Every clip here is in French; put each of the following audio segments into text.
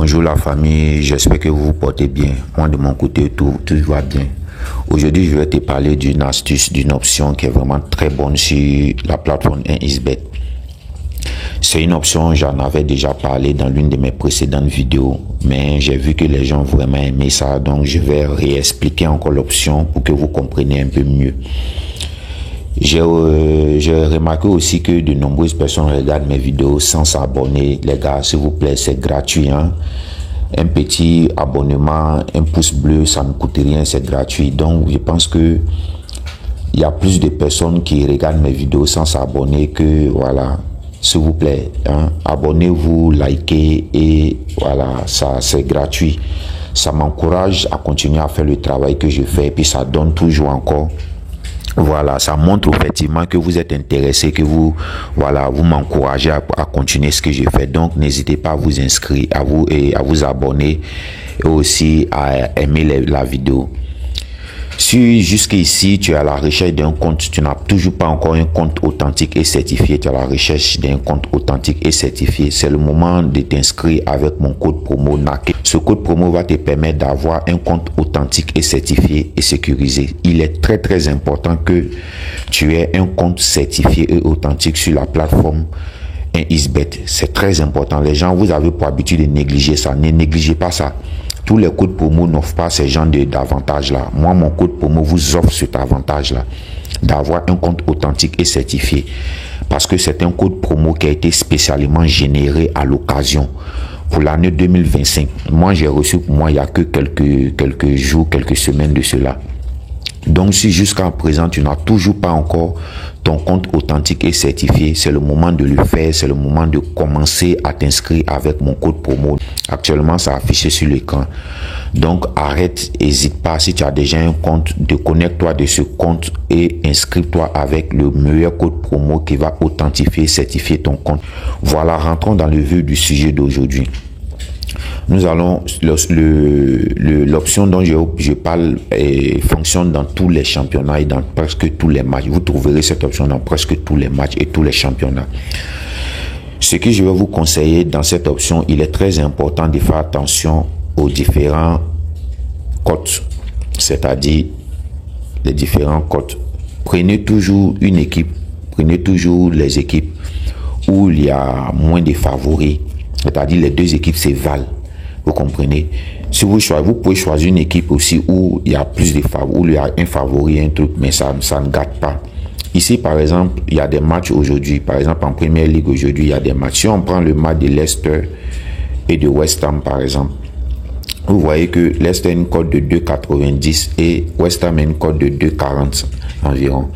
Bonjour la famille, j'espère que vous vous portez bien. Moi de mon côté, tout va bien. Aujourd'hui, je vais te parler d'une astuce, d'une option qui est vraiment très bonne sur la plateforme 1xBet. C'est une option, j'en avais déjà parlé dans l'une de mes précédentes vidéos, mais j'ai vu que les gens ont vraiment aimé ça, donc je vais réexpliquer encore l'option pour que vous compreniez un peu mieux. J'ai remarqué aussi que de nombreuses personnes regardent mes vidéos sans s'abonner. Les gars, s'il vous plaît, c'est gratuit, hein? Un petit abonnement, un pouce bleu, ça ne coûte rien, c'est gratuit. Donc, je pense que il y a plus de personnes qui regardent mes vidéos sans s'abonner que, voilà, s'il vous plaît, hein? Abonnez-vous, likez et voilà, ça c'est gratuit. Ça m'encourage à continuer à faire le travail que je fais et puis ça donne toujours encore. Voilà, ça montre effectivement que vous êtes intéressé, que vous m'encouragez à continuer ce que je fais. Donc, n'hésitez pas à vous inscrire, à vous abonner et aussi à aimer la vidéo. Si jusqu'ici tu es à la recherche d'un compte, tu n'as toujours pas encore un compte authentique et certifié, tu es à la recherche d'un compte authentique et certifié, c'est le moment de t'inscrire avec mon code promo NAKE. Ce code promo va te permettre d'avoir un compte authentique et certifié et sécurisé. Il est très important que tu aies un compte certifié et authentique sur la plateforme 1xBet. C'est très important. Les gens, vous avez pour habitude de négliger ça. Ne négligez pas ça. Tous les codes promo n'offrent pas ces genres d'avantages-là. Moi, mon code promo vous offre cet avantage-là, d'avoir un compte authentique et certifié. Parce que c'est un code promo qui a été spécialement généré à l'occasion pour l'année 2025. Moi, j'ai reçu pour moi il y a que quelques jours, quelques semaines de cela. Donc, si jusqu'à présent, tu n'as toujours pas encore ton compte authentique et certifié, c'est le moment de le faire, c'est le moment de commencer à t'inscrire avec mon code promo. Actuellement, ça affiché sur l'écran. Donc, arrête, n'hésite pas, si tu as déjà un compte, déconnecte-toi de ce compte et inscris-toi avec le meilleur code promo qui va authentifier, certifier ton compte. Voilà, rentrons dans le vif du sujet d'aujourd'hui. Nous allons, l'option dont je parle fonctionne dans tous les championnats et dans presque tous les matchs. Vous trouverez cette option dans presque tous les matchs et tous les championnats. Ce que je vais vous conseiller dans cette option, il est très important de faire attention aux différents cotes, c'est-à-dire les différents cotes. Prenez toujours une équipe, prenez toujours les équipes où il y a moins de favoris, c'est-à-dire les deux équipes s'évalent. Vous comprenez? Si vous pouvez choisir une équipe aussi où il y a plus de favoris, où il y a un favori, un truc, mais ça ne gâte pas. Ici, par exemple, il y a des matchs aujourd'hui. Par exemple, en Première Ligue aujourd'hui, il y a des matchs. Si on prend le match de Leicester et de West Ham, par exemple, vous voyez que Leicester a une cote de 2,90 et West Ham a une cote de 2,40 environ.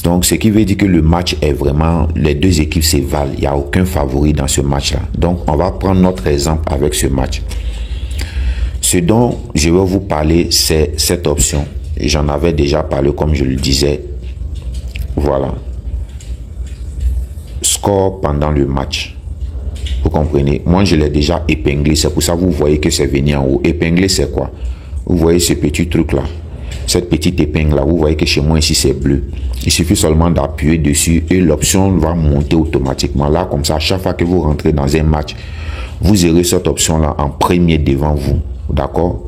Donc, ce qui veut dire que le match est vraiment, les deux équipes s'évalent. Il n'y a aucun favori dans ce match-là. Donc, on va prendre notre exemple avec ce match. Ce dont je vais vous parler, c'est cette option. J'en avais déjà parlé, comme je le disais. Voilà. Score pendant le match. Vous comprenez? Moi, je l'ai déjà épinglé. C'est pour ça que vous voyez que c'est venu en haut. Épinglé, c'est quoi? Vous voyez ce petit truc-là? Cette petite épingle là, vous voyez que chez moi ici c'est bleu. Il suffit seulement d'appuyer dessus et l'option va monter automatiquement. Là, comme ça, à chaque fois que vous rentrez dans un match, vous aurez cette option là en premier devant vous. D'accord?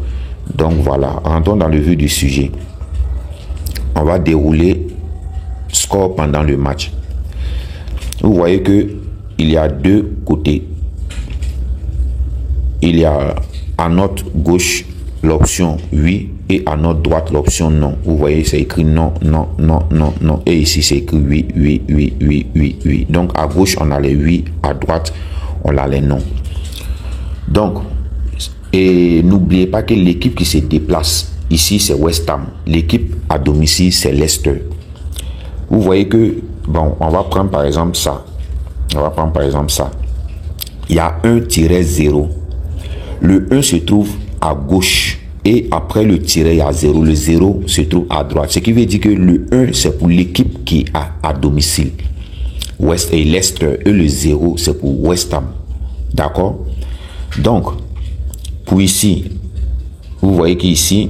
Donc voilà, rentrons dans le vif du sujet. On va dérouler score pendant le match. Vous voyez que il y a deux côtés. Il y a à notre gauche l'option oui et à notre droite l'option non. Vous voyez, c'est écrit non, non, non, non, non. Et ici, c'est écrit oui, oui, oui, oui, oui, oui. Donc, à gauche, on a les oui. À droite, on a les non. Donc, et n'oubliez pas que l'équipe qui se déplace, ici, c'est West Ham. L'équipe à domicile, c'est Leicester. Vous voyez que, bon, on va prendre par exemple ça. On va prendre par exemple ça. Il y a 1-0. Le 1 se trouve à gauche. Et après le tiret, il y a 0. Le 0 se trouve à droite. Ce qui veut dire que le 1, c'est pour l'équipe qui est à domicile. West et Leicester. Et le 0, c'est pour West Ham. D'accord? Donc, pour ici, vous voyez qu'ici,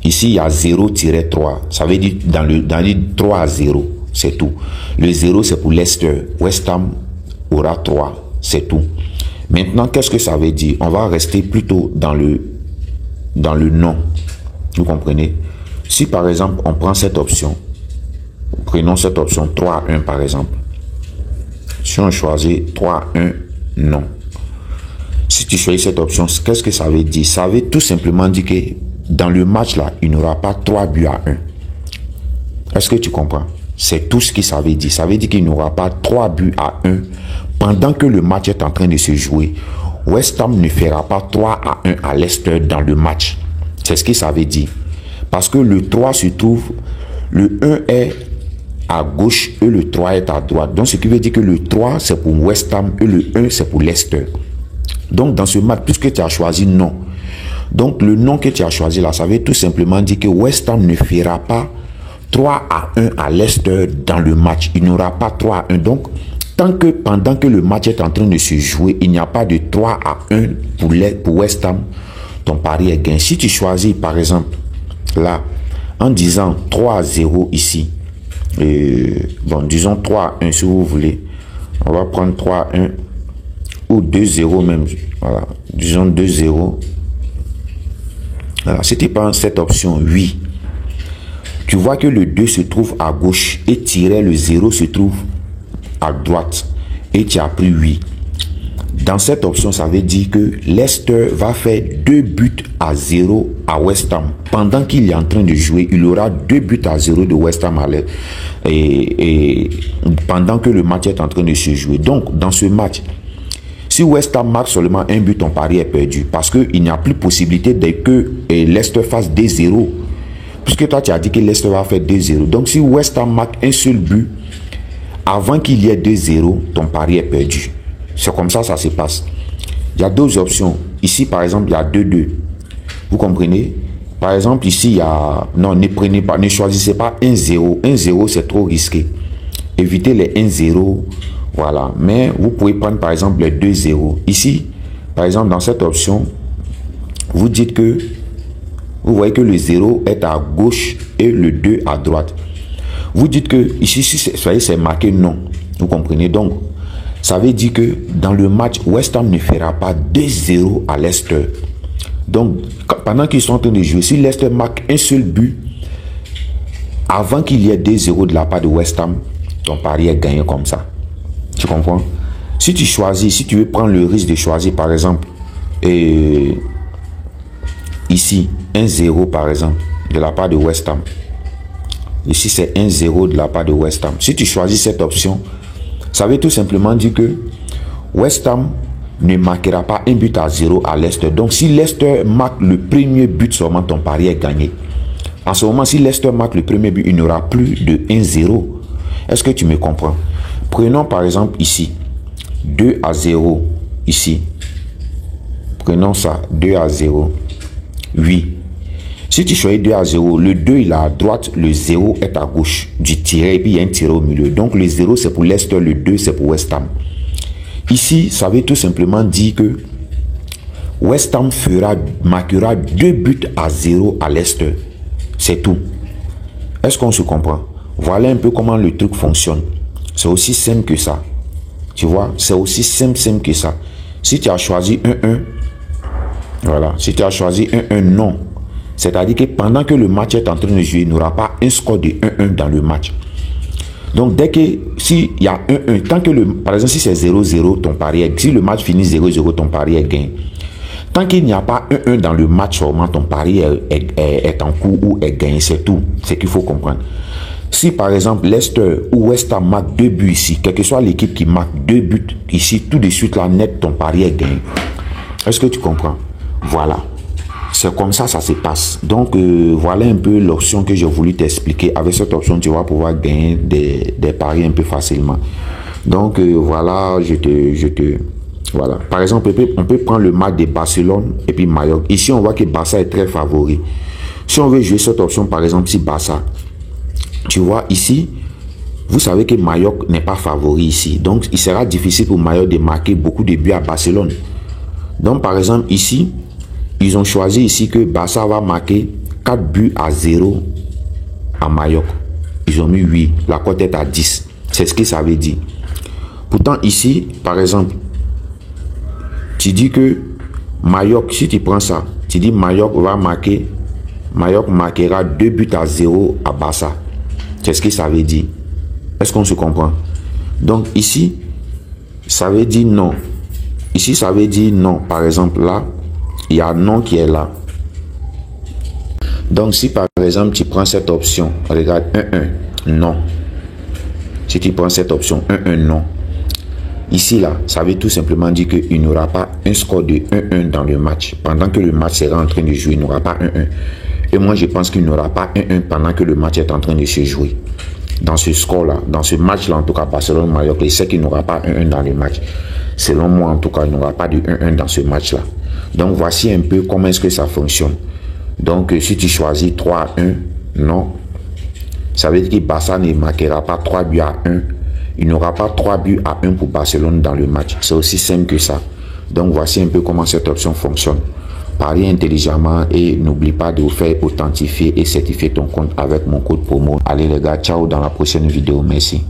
ici, il y a 0-3. Ça veut dire dans le 3 à 0. c'est tout. Le 0, c'est pour Leicester. West Ham aura 3, c'est tout. Maintenant, qu'est-ce que ça veut dire? On va rester plutôt dans le nom. Vous comprenez? Si par exemple, on prend cette option, prenons cette option 3-1 par exemple. Si on choisit 3-1, non. Si tu choisis cette option, qu'est-ce que ça veut dire? Ça veut tout simplement dire que dans le match là, il n'y aura pas 3 buts à 1. Est-ce que tu comprends? C'est tout ce que ça veut dire. Ça veut dire qu'il n'y aura pas 3 buts à 1 pendant que le match est en train de se jouer. West Ham ne fera pas 3-1 à Leicester dans le match. C'est ce que ça veut dire. Parce que le 3 se trouve, le 1 est à gauche et le 3 est à droite. Donc ce qui veut dire que le 3 c'est pour West Ham et le 1 c'est pour Leicester. Donc dans ce match, puisque tu as choisi non. Donc le nom que tu as choisi là, ça veut tout simplement dire que West Ham ne fera pas 3-1 à Leicester dans le match. Il n'y aura pas 3-1. Donc pendant que le match est en train de se jouer, il n'y a pas de 3-1 pour West Ham. Ton pari est gagné. Si tu choisis par exemple là, en disant 3-0 ici, bon, disons 3-1 si vous voulez, on va prendre 3-1 ou 2-0 même, voilà, disons 2-0. Voilà, si tu prends cette option, oui, tu vois que le 2 se trouve à gauche et tirer le 0 se trouve à droite et tu as pris 8. Dans cette option, ça veut dire que Leicester va faire 2 buts à 0 à West Ham. Pendant qu'il est en train de jouer, il aura 2 buts à 0 de West Ham et pendant que le match est en train de se jouer. Donc, dans ce match, si West Ham marque seulement un but, ton pari est perdu. Parce qu'il n'y a plus possibilité de que Leicester fasse 2-0. Puisque toi, tu as dit que Leicester va faire 2-0. Donc, si West Ham marque un seul but, avant qu'il y ait 2-0, ton pari est perdu. C'est comme ça, ça se passe. Il y a deux options. Ici, par exemple, il y a 2-2. Vous comprenez? Par exemple, ici, il y a... Non, ne prenez pas, ne choisissez pas 1-0. 1-0, c'est trop risqué. Évitez les 1-0. Voilà. Mais vous pouvez prendre, par exemple, les 2-0. Ici, par exemple, dans cette option, vous dites que... Vous voyez que le 0 est à gauche et le 2 à droite. Vous dites que ici, c'est marqué non. Vous comprenez? Donc, ça veut dire que dans le match, West Ham ne fera pas 2-0 à Leicester. Donc, pendant qu'ils sont en train de jouer, si Leicester marque un seul but, avant qu'il y ait 2-0 de la part de West Ham, ton pari est gagné comme ça. Tu comprends? Si tu choisis, si tu veux prendre le risque de choisir, par exemple, ici, 1-0 par exemple, de la part de West Ham. Ici, c'est 1-0 de la part de West Ham. Si tu choisis cette option, ça veut tout simplement dire que West Ham ne marquera pas un but à 0 à Leicester. Donc, si Leicester marque le premier but seulement, ton pari est gagné. En ce moment, si Leicester marque le premier but, il n'y aura plus de 1-0. Est-ce que tu me comprends? Prenons par exemple ici, 2-0, ici. Prenons ça, 2-0. Oui. Si tu choisis 2-0, le 2 il est à droite, le 0 est à gauche du tiret et puis il y a un tiret au milieu. Donc le 0 c'est pour Leicester, le 2 c'est pour West Ham. Ici, ça veut tout simplement dire que West Ham marquera 2 buts à 0 à Leicester. C'est tout. Est-ce qu'on se comprend? Voilà un peu comment le truc fonctionne. C'est aussi simple que ça. Tu vois, c'est aussi simple que ça. Si tu as choisi 1-1, voilà. Si tu as choisi 1-1, non. C'est-à-dire que pendant que le match est en train de jouer, il n'y aura pas un score de 1-1 dans le match. Donc, dès que, s'il y a 1-1, tant que par exemple, si c'est 0-0, ton pari est, si le match finit 0-0, ton pari est gagné. Tant qu'il n'y a pas 1-1 dans le match, seulement ton pari est en cours ou est gagné, c'est tout. C'est qu'il faut comprendre. Si par exemple, Leicester ou West Ham marque 2 buts ici, quelle que soit l'équipe qui marque 2 buts ici, tout de suite, là, net, ton pari est gagné. Est-ce que tu comprends? Voilà. C'est comme ça, ça se passe. Donc, voilà un peu l'option que j'ai voulu t'expliquer. Avec cette option, tu vas pouvoir gagner des paris un peu facilement. Donc, voilà, voilà. Par exemple, on peut prendre le match de Barcelone et puis Mallorca. Ici, on voit que Barça est très favori. Si on veut jouer cette option, par exemple, si Barça, tu vois, ici, vous savez que Mallorca n'est pas favori ici. Donc, il sera difficile pour Mallorca de marquer beaucoup de buts à Barcelone. Donc, par exemple, ici, ils ont choisi ici que Barça va marquer 4 buts à 0 à Mallorca. Ils ont mis 8. La cote est à 10. C'est ce que ça veut dire. Pourtant, ici, par exemple, tu dis que Mallorca, si tu prends ça, tu dis Mallorca marquera 2 buts à 0 à Barça. C'est ce que ça veut dire. Est-ce qu'on se comprend? Donc ici, ça veut dire non. Ici, ça veut dire non. Par exemple, là, il y a non qui est là. Donc si par exemple, tu prends cette option, regarde 1-1, non. Si tu prends cette option 1-1, non. Ici, là, ça veut tout simplement dire qu'il n'y aura pas un score de 1-1 dans le match. Pendant que le match sera en train de jouer, il n'y aura pas 1-1. Et moi, je pense qu'il n'y aura pas 1-1 pendant que le match est en train de se jouer. Dans ce score-là, dans ce match-là, en tout cas, Barcelone-Mallorca, je sais qu'il n'y aura pas 1-1 dans le match. Selon moi, en tout cas, il n'y aura pas de 1-1 dans ce match-là. Donc, voici un peu comment est-ce que ça fonctionne. Donc, si tu choisis 3-1, non. Ça veut dire que Barça ne marquera pas 3 buts à 1. Il n'y aura pas 3 buts à 1 pour Barcelone dans le match. C'est aussi simple que ça. Donc, voici un peu comment cette option fonctionne. Pariez intelligemment et n'oublie pas de vous faire authentifier et certifier ton compte avec mon code promo. Allez les gars, ciao dans la prochaine vidéo. Merci.